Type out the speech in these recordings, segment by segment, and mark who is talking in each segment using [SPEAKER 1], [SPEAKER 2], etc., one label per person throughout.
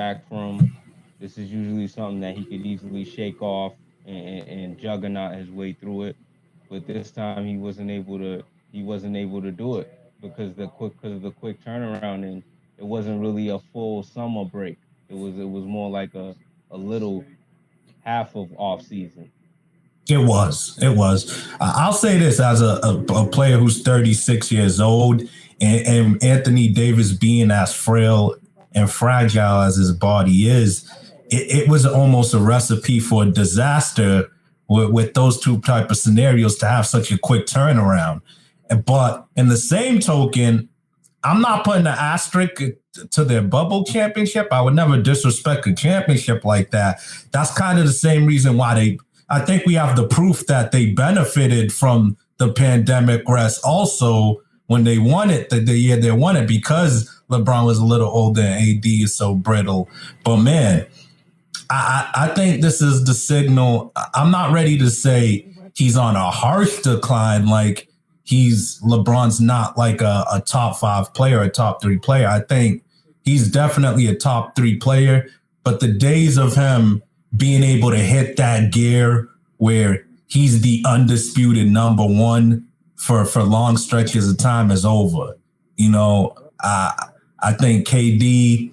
[SPEAKER 1] back from. This is usually something that he could easily shake off and juggernaut his way through it. But this time he wasn't able to do it because of the quick turnaround, and it wasn't really a full summer break. It was more like a little half of off season.
[SPEAKER 2] It was. It was. I'll say this as a player who's 36 years old, and Anthony Davis being as frail and fragile as his body is, it was almost a recipe for a disaster with those two type of scenarios to have such a quick turnaround. But in the same token, I'm not putting an asterisk to their bubble championship. I would never disrespect a championship like that. That's kind of the same reason why I think we have the proof that they benefited from the pandemic rest also when they won it, the year they won it, because LeBron was a little older and AD is so brittle. But man, I think this is the signal. I'm not ready to say he's on a harsh decline, like LeBron's not like a top 5 player, a top 3 player. I think he's definitely a top 3 player, but the days of him being able to hit that gear where he's the undisputed number 1 for long stretches of time is over. You know, I think KD,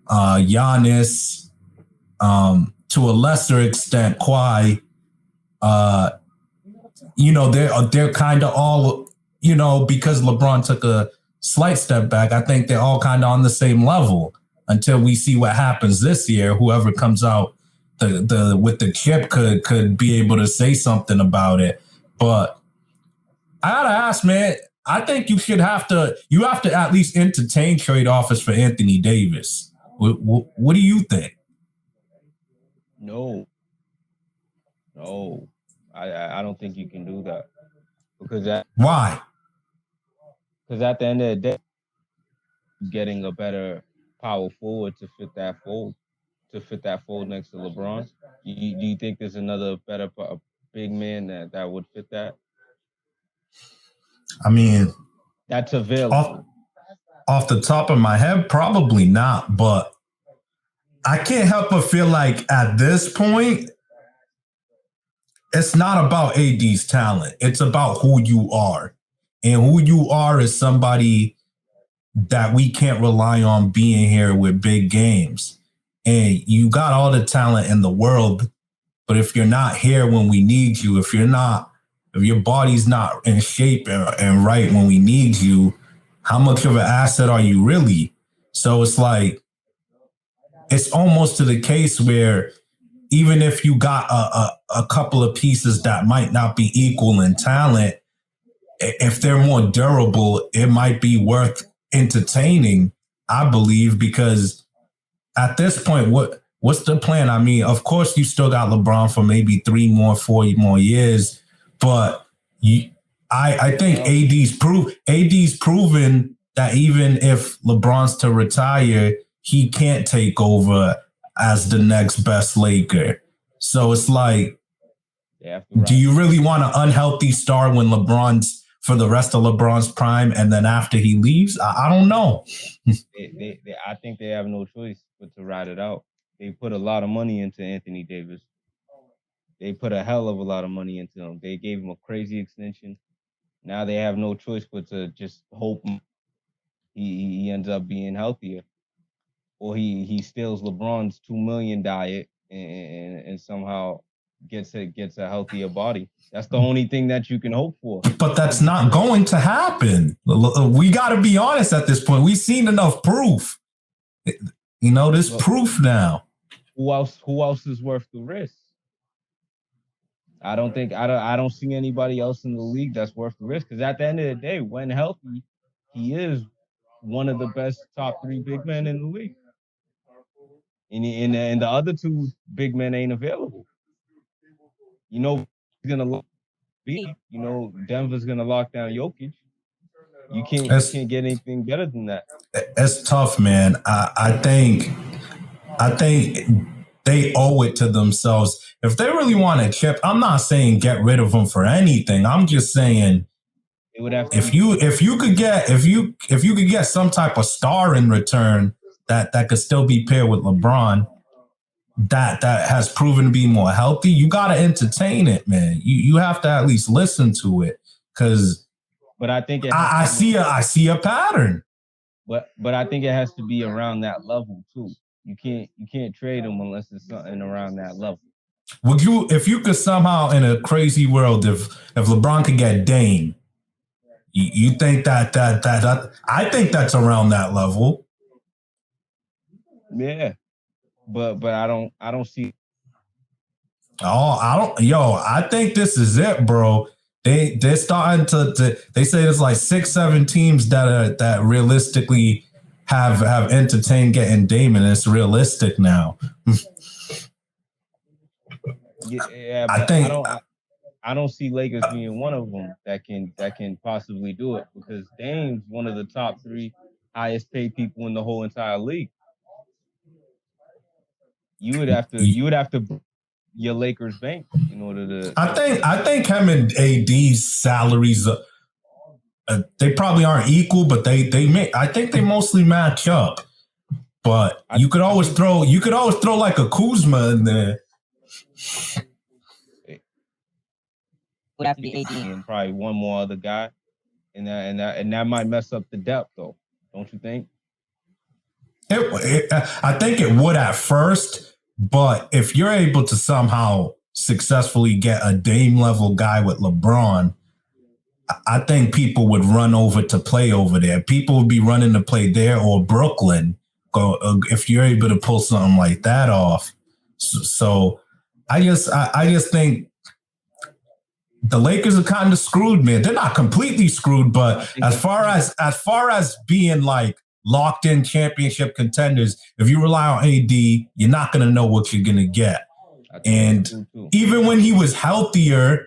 [SPEAKER 2] Giannis, to a lesser extent, Kawhi, they're kind of all, because LeBron took a slight step back, I think they're all kind of on the same level until we see what happens this year. Whoever comes out with the chip could be able to say something about it. But I gotta ask, man, I think you have to at least entertain trade offers for Anthony Davis. What do you think?
[SPEAKER 1] No, I don't think you can do that
[SPEAKER 2] Why?
[SPEAKER 1] Because at the end of the day, getting a better power forward to fit that fold next to LeBron. Do you think there's another better big man that would fit that?
[SPEAKER 2] I mean,
[SPEAKER 1] that's available.
[SPEAKER 2] Off the top of my head, probably not. But I can't help but feel like at this point, it's not about AD's talent. It's about who you are. And who you are is somebody that we can't rely on being here with big games. And you got all the talent in the world, but if you're not here when we need you, if your body's not in shape and right when we need you, how much of an asset are you really? So it's like, it's almost to the case where even if you got a couple of pieces that might not be equal in talent, if they're more durable, it might be worth entertaining, I believe, because at this point, what's the plan? I mean, of course, you still got LeBron for maybe 4 more years, but I think AD's proven that even if LeBron's to retire, he can't take over as the next best Laker. So it's like, do you really want an unhealthy star when LeBron's for the rest of LeBron's prime, and then after he leaves? I don't know.
[SPEAKER 1] I think they have no choice but to ride it out. They put a lot of money into Anthony Davis. They put a hell of a lot of money into him. They gave him a crazy extension. Now they have no choice but to just hope he ends up being healthier, or he steals LeBron's $2 million diet and somehow gets a healthier body. That's the only thing that you can hope for.
[SPEAKER 2] But that's not going to happen. We got to be honest at this point. We've seen enough proof. There's proof now.
[SPEAKER 1] Who else is worth the risk? I don't see anybody else in the league that's worth the risk, because at the end of the day, when healthy, he is one of the best top 3 big men in the league. And the other 2 big men ain't available. He's gonna Denver's gonna lock down Jokic. You can't get anything better than that.
[SPEAKER 2] It's tough, man. I think they owe it to themselves. If they really want a chip, I'm not saying get rid of them for anything. I'm just saying if you could get some type of star in return that could still be paired with LeBron that has proven to be more healthy, you got to entertain it, man. You have to at least listen to it because.
[SPEAKER 1] But I think
[SPEAKER 2] I see a pattern.
[SPEAKER 1] But I think it has to be around that level too. You can't trade him unless it's something around that level.
[SPEAKER 2] Would you, if you could somehow in a crazy world, if LeBron could get Dame, you think that I think that's around that level.
[SPEAKER 1] Yeah, but I don't see.
[SPEAKER 2] Oh, I think this is it, bro. They're starting to they say there's like 6-7 teams that realistically have entertained getting Dame, and it's realistic now.
[SPEAKER 1] Yeah, but I don't see Lakers being one of them that can possibly do it because Dame's one of the top 3 highest paid people in the whole entire league. You would have to your Lakers bank in order to.
[SPEAKER 2] I think him and AD's salaries they probably aren't equal, but they may. I think they mostly match up. But you could always throw like a Kuzma in there.
[SPEAKER 1] Would have to be AD and probably one more other guy, and that might mess up the depth though, don't you think?
[SPEAKER 2] I think it would at first, but if you're able to somehow successfully get a Dame level guy with LeBron, I think people would run over to play over there. People would be running to play there or Brooklyn if you're able to pull something like that off. So I just think the Lakers are kind of screwed, man. They're not completely screwed, but as far as being like locked in championship contenders, if you rely on AD, you're not going to know what you're going to get. And even when he was healthier,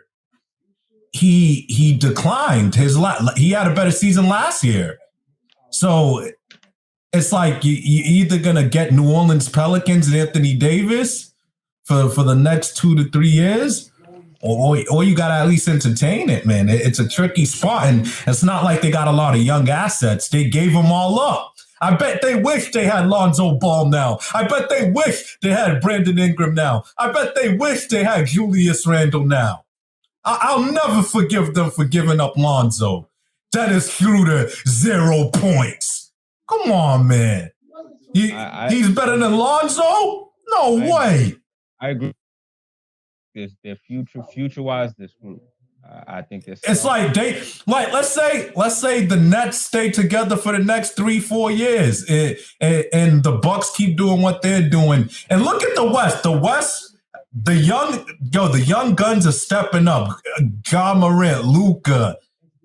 [SPEAKER 2] he declined. He had a better season last year. So it's like you either going to get New Orleans Pelicans and Anthony Davis for the next 2 to 3 years, or you got to at least entertain it, man. It's a tricky spot, and it's not like they got a lot of young assets. They gave them all up. I bet they wish they had Lonzo Ball now. I bet they wish they had Brandon Ingram now. I bet they wish they had Julius Randle now. I'll never forgive them for giving up Lonzo. Dennis Schroeder, 0 points. Come on, man. He's better than Lonzo? No way.
[SPEAKER 1] I agree. Their future-wise, this group. I think
[SPEAKER 2] it's like let's say the Nets stay together for the next 3-4 years, and the Bucks keep doing what they're doing. And look at the West. The West, the young guns are stepping up. Ja Morant, Luka,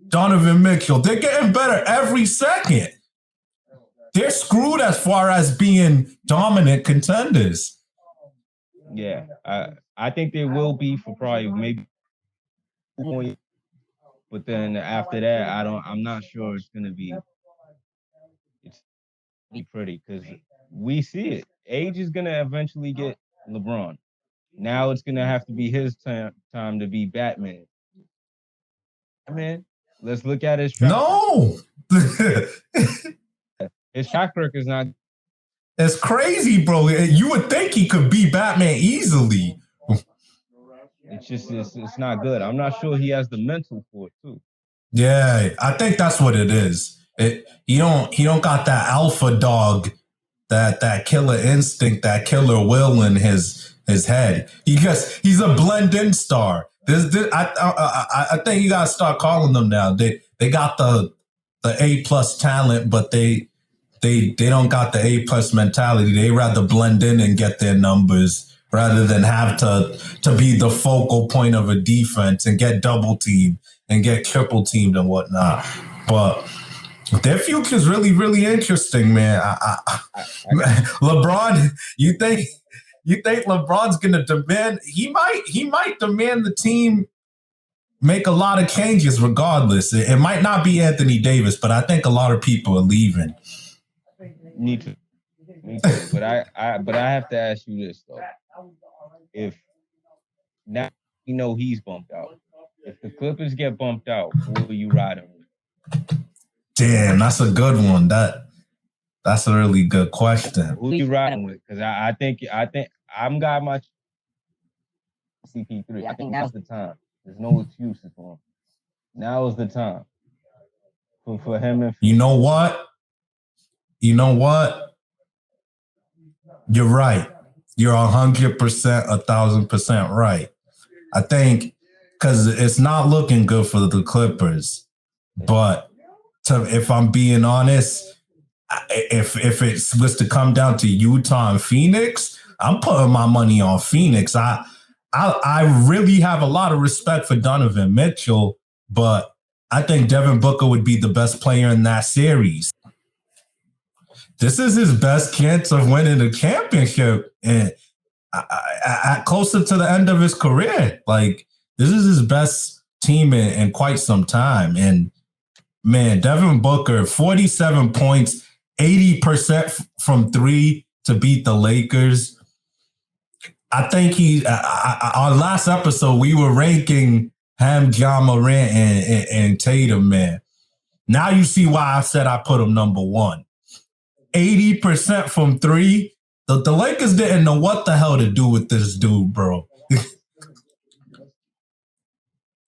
[SPEAKER 2] Donovan Mitchell. They're getting better every second. They're screwed as far as being dominant contenders.
[SPEAKER 1] Yeah, I think they will be for probably maybe 2 points, but then after that, I'm not sure it's gonna be pretty because we see it. Age is gonna eventually get LeBron. Now it's gonna have to be his time to be Batman. Man, let's look at his track.
[SPEAKER 2] No,
[SPEAKER 1] his track record is not.
[SPEAKER 2] It's crazy, bro. You would think he could be Batman easily.
[SPEAKER 1] It's not good. I'm not sure he has the mental for it too.
[SPEAKER 2] Yeah, I think that's what it is. He don't got that alpha dog, that killer instinct, that killer will in his head. He's a blend-in star. I think you gotta start calling them now. They got the A+ talent, but they don't got the A+ mentality. They rather blend in and get their numbers rather than have to be the focal point of a defense and get double teamed and get triple teamed and whatnot. But their future is really, really interesting, man. LeBron, you think LeBron's gonna demand? He might demand the team make a lot of changes regardless. It might not be Anthony Davis, but I think a lot of people are leaving.
[SPEAKER 1] Me too. But I have to ask you this though. If now you know he's bumped out, if the Clippers get bumped out, who will you ride him with?
[SPEAKER 2] Damn, that's a good one. That's a really good question.
[SPEAKER 1] Who you riding with? Because I think I'm got my CP3. I think now's the time. There's no excuses for him. Now is the time for him and
[SPEAKER 2] You know what? You know what? You're right. You're 100%, 1,000% right. I think because it's not looking good for the Clippers. But if I'm being honest, if it was to come down to Utah and Phoenix, I'm putting my money on Phoenix. I really have a lot of respect for Donovan Mitchell, but I think Devin Booker would be the best player in that series. This is his best chance of winning the championship, and closer to the end of his career. Like, this is his best team in quite some time. And man, Devin Booker, 47 points, 80% from three to beat the Lakers. I think our last episode, we were ranking him, John Morant, and Tatum, man. Now you see why I said I put him number one. 80% from three. The Lakers didn't know what the hell to do with this dude, bro.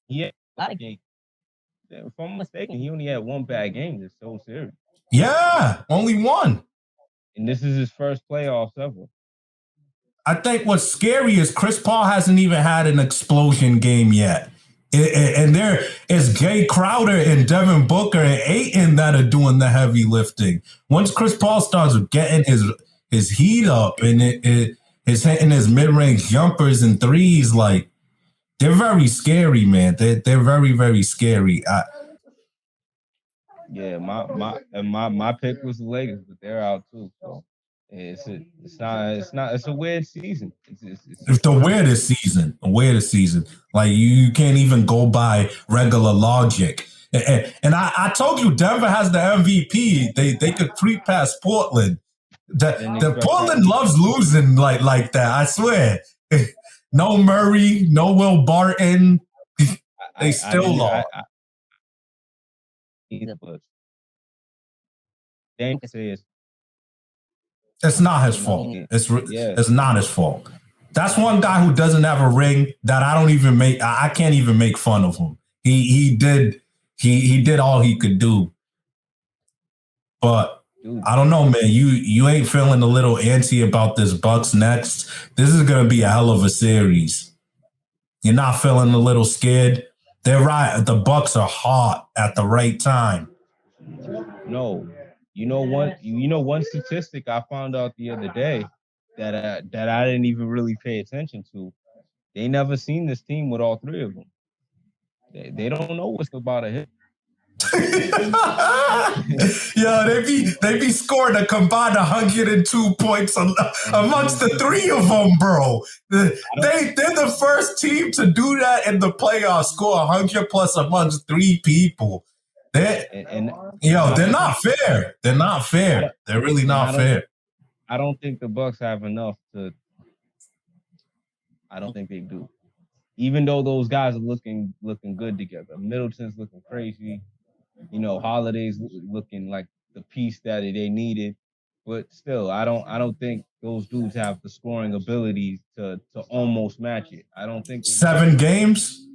[SPEAKER 1] Yeah, if I'm mistaken, he only had one bad game this whole series.
[SPEAKER 2] Yeah, only one.
[SPEAKER 1] And this is his first playoffs ever.
[SPEAKER 2] I think what's scary is Chris Paul hasn't even had an explosion game yet. And there is Jay Crowder and Devin Booker and Ayton that are doing the heavy lifting. Once Chris Paul starts getting his heat up and is hitting his mid-range jumpers and threes, like, they're very scary, man. They're very, very scary.
[SPEAKER 1] Yeah, my pick was the Lakers, but they're out too. So it's a weird season.
[SPEAKER 2] It's the weirdest season. A weirdest season. Like, you can't even go by regular logic. And I told you Denver has the MVP. They could creep past Portland. The Portland loves losing like that. I swear. No Murray, no Will Barton. They still lost. It's not his fault. It's not his fault. That's one guy who doesn't have a ring that I don't even make. I can't even make fun of him. He did all he could do. But I don't know, man. You ain't feeling a little antsy about this Bucks next. This is gonna be a hell of a series. You're not feeling a little scared. They're right. The Bucks are hot at the right time.
[SPEAKER 1] No, you know one statistic I found out the other day that I didn't even really pay attention to. They never seen this team with all three of them. They don't know what's about to hit.
[SPEAKER 2] Yeah, they be scoring a combined 102 points amongst the three of them, bro. They're the first team to do that in the playoffs, score 100 plus amongst three people. They're not fair. They're not fair. They're really not fair.
[SPEAKER 1] I don't think the Bucks have enough to. I don't think they do. Even though those guys are looking good together. Middleton's looking crazy. Holiday's looking like the piece that they needed. But still, I don't think those dudes have the scoring abilities to almost match it. I don't think
[SPEAKER 2] 7 games?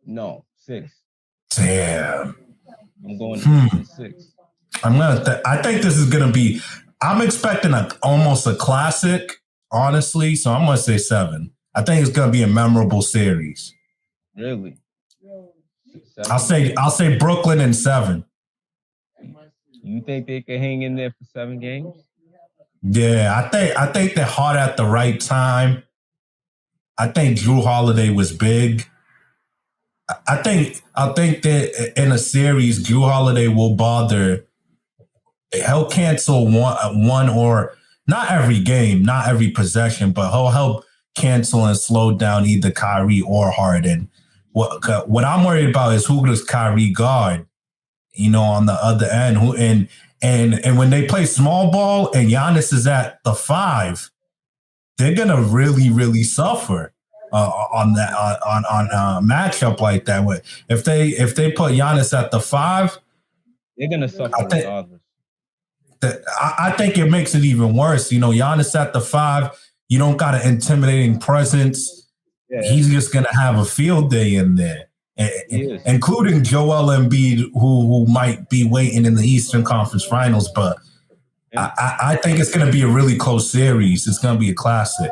[SPEAKER 1] No, 6.
[SPEAKER 2] Damn.
[SPEAKER 1] I'm going to 6.
[SPEAKER 2] I think this is gonna be. I'm expecting almost a classic, honestly. So I'm gonna say 7. I think it's gonna be a memorable series.
[SPEAKER 1] Really?
[SPEAKER 2] 7? I'll say Brooklyn in 7.
[SPEAKER 1] You think they can hang in there for 7 games?
[SPEAKER 2] Yeah, I think they're hot at the right time. I think Jrue Holiday was big. I think that in a series, Jrue Holiday will bother. He'll cancel one or not every game, not every possession, but he'll help cancel and slow down either Kyrie or Harden. What I'm worried about is who does Kyrie guard, on the other end. And when they play small ball and Giannis is at the 5, they're gonna really, really suffer on that on a matchup like that. If they put Giannis at the 5,
[SPEAKER 1] they're gonna suffer regardless.
[SPEAKER 2] I think it makes it even worse. You know, Giannis at the 5, you don't got an intimidating presence.
[SPEAKER 1] Yeah,
[SPEAKER 2] He's just going to have a field day in there,
[SPEAKER 1] he is.
[SPEAKER 2] including Joel Embiid, who might be waiting in the Eastern Conference Finals. But
[SPEAKER 1] Yeah.
[SPEAKER 2] I think it's going to be a really close series. It's going to be a classic.